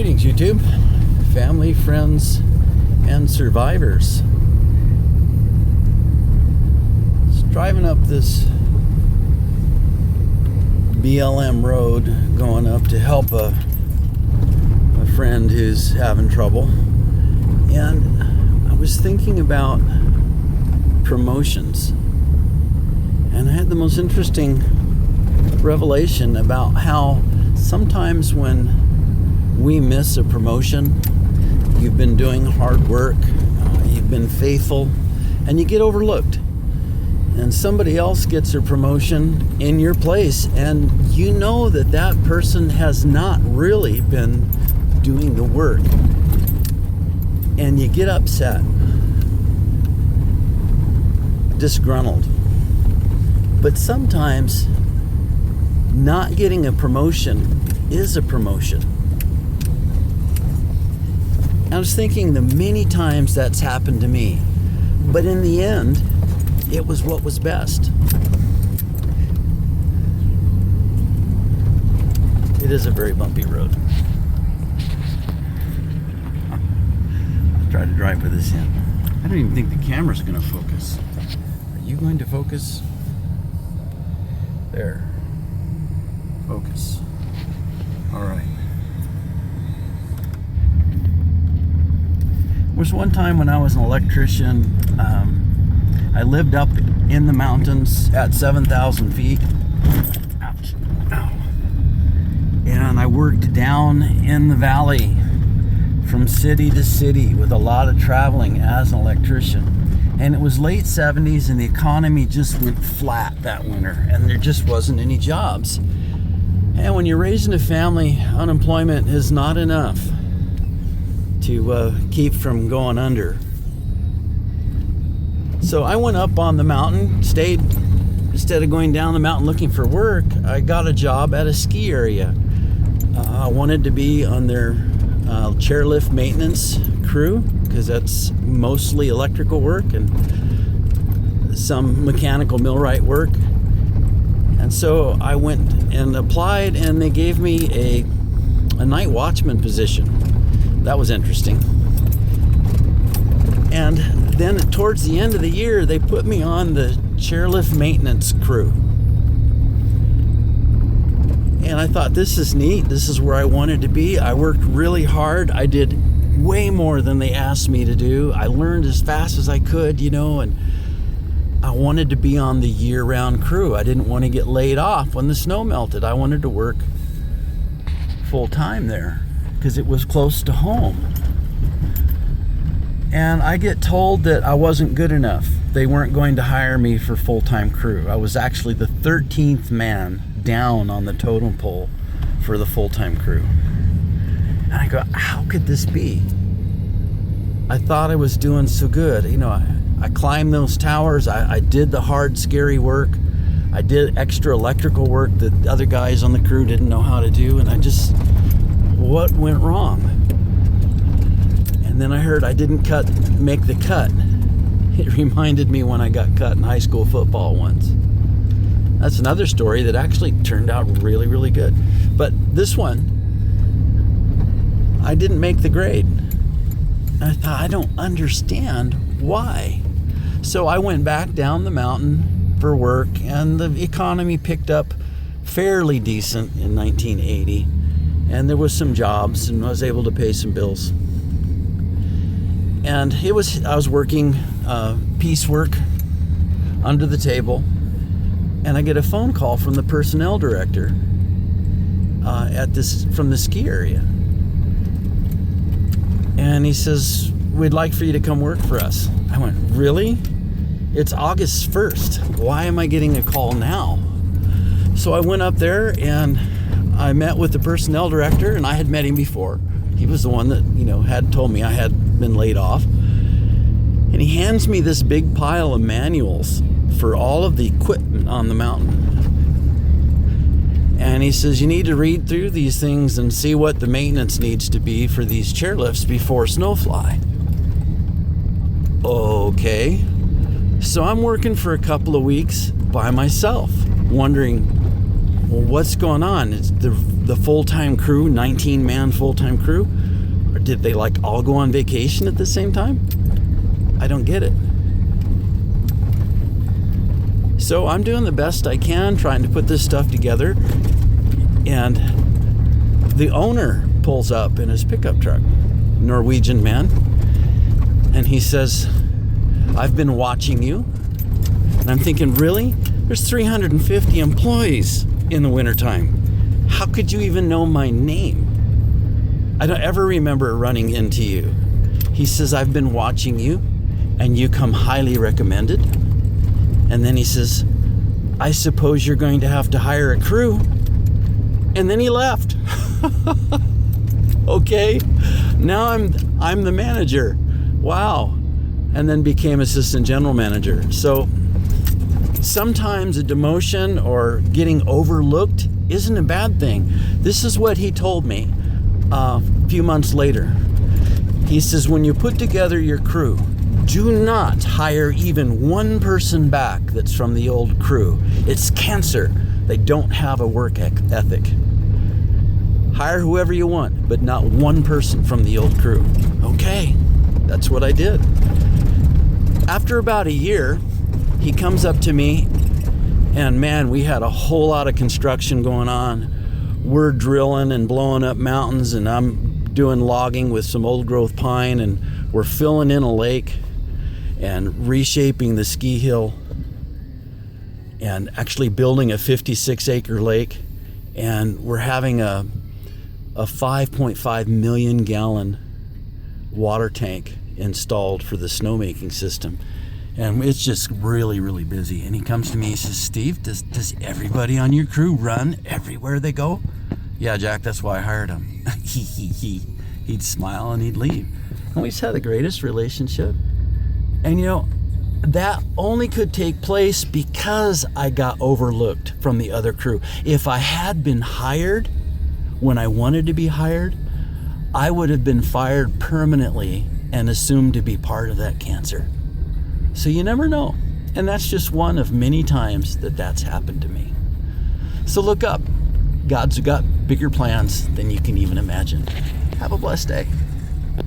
Greetings, YouTube, family, friends, and survivors. Just driving up this BLM road, going up to help a friend who's having trouble. And I was thinking about promotions. And I had the most interesting revelation about how sometimes when we miss a promotion, you've been doing hard work, you've been faithful, and you get overlooked. And somebody else gets a promotion in your place, and you know that that person has not really been doing the work. And you get upset, disgruntled. But sometimes not getting a promotion is a promotion. I was thinking the many times that's happened to me, but in the end, it was what was best. It is a very bumpy road. I'll try to drive with this in. I don't even think the camera's going to focus. Are you going to focus? There. Focus. All right. There was one time when I was an electrician. I lived up in the mountains at 7,000 feet. Ouch. Ow. And I worked down in the valley from city to city with a lot of traveling as an electrician. And it was late 70s and the economy just went flat that winter and there just wasn't any jobs. And when you're raising a family, unemployment is not enough to keep from going under. So I went up on the mountain, stayed, instead of going down the mountain looking for work, I got a job at a ski area. I wanted to be on their chairlift maintenance crew because that's mostly electrical work and some mechanical millwright work. And so I went and applied, and they gave me a night watchman position. That was interesting. And then towards the end of the year, they put me on the chairlift maintenance crew. And I thought, this is neat. This is where I wanted to be. I worked really hard. I did way more than they asked me to do. I learned as fast as I could, and I wanted to be on the year-round crew. I didn't want to get laid off when the snow melted. I wanted to work full-time there because it was close to home. And I get told that I wasn't good enough. They weren't going to hire me for full-time crew. I was actually the 13th man down on the totem pole for the full-time crew. And I go, how could this be? I thought I was doing so good. I climbed those towers. I did the hard, scary work. I did extra electrical work that other guys on the crew didn't know how to do. And what went wrong? And then I heard I didn't make the cut. It reminded me when I got cut in high school football once. That's another story that actually turned out really, really good. But this one, I didn't make the grade. I thought, I don't understand why. So I went back down the mountain for work, and the economy picked up fairly decent in 1980. And there was some jobs, and I was able to pay some bills. And I was working piecework under the table, and I get a phone call from the personnel director from the ski area. And he says, we'd like for you to come work for us. I went, really? It's August 1st. Why am I getting a call now? So I went up there and I met with the personnel director, and I had met him before. He was the one that, had told me I had been laid off. And he hands me this big pile of manuals for all of the equipment on the mountain. And he says, you need to read through these things and see what the maintenance needs to be for these chairlifts before snowfly. Okay. So I'm working for a couple of weeks by myself, wondering, Well, what's going on? It's the full-time crew, 19-man full-time crew? Or did they like all go on vacation at the same time? I don't get it. So I'm doing the best I can trying to put this stuff together, and the owner pulls up in his pickup truck, Norwegian man, and he says, "I've been watching you." And I'm thinking, really? There's 350 employees in the wintertime. How could you even know my name? I don't ever remember running into you. He says, "I've been watching you and you come highly recommended." And then he says, "I suppose you're going to have to hire a crew." And then he left. Okay, now I'm the manager. Wow. And then became assistant general manager. So sometimes a demotion or getting overlooked isn't a bad thing. This is what he told me a few months later. He says, when you put together your crew, do not hire even one person back that's from the old crew. It's cancer. They don't have a work ethic. Hire whoever you want, but not one person from the old crew. Okay, that's what I did. After about a year, he comes up to me, and man, we had a whole lot of construction going on. We're drilling and blowing up mountains, and I'm doing logging with some old growth pine, and we're filling in a lake and reshaping the ski hill and actually building a 56-acre lake. And we're having a 5.5 million gallon water tank installed for the snowmaking system. And it's just really, really busy. And he comes to me, he says, "Steve, does everybody on your crew run everywhere they go?" "Yeah, Jack, that's why I hired him." He'd smile and he'd leave. And we just had the greatest relationship. And you know, that only could take place because I got overlooked from the other crew. If I had been hired when I wanted to be hired, I would have been fired permanently and assumed to be part of that cancer. So you never know. And that's just one of many times that that's happened to me. So look up. God's got bigger plans than you can even imagine. Have a blessed day.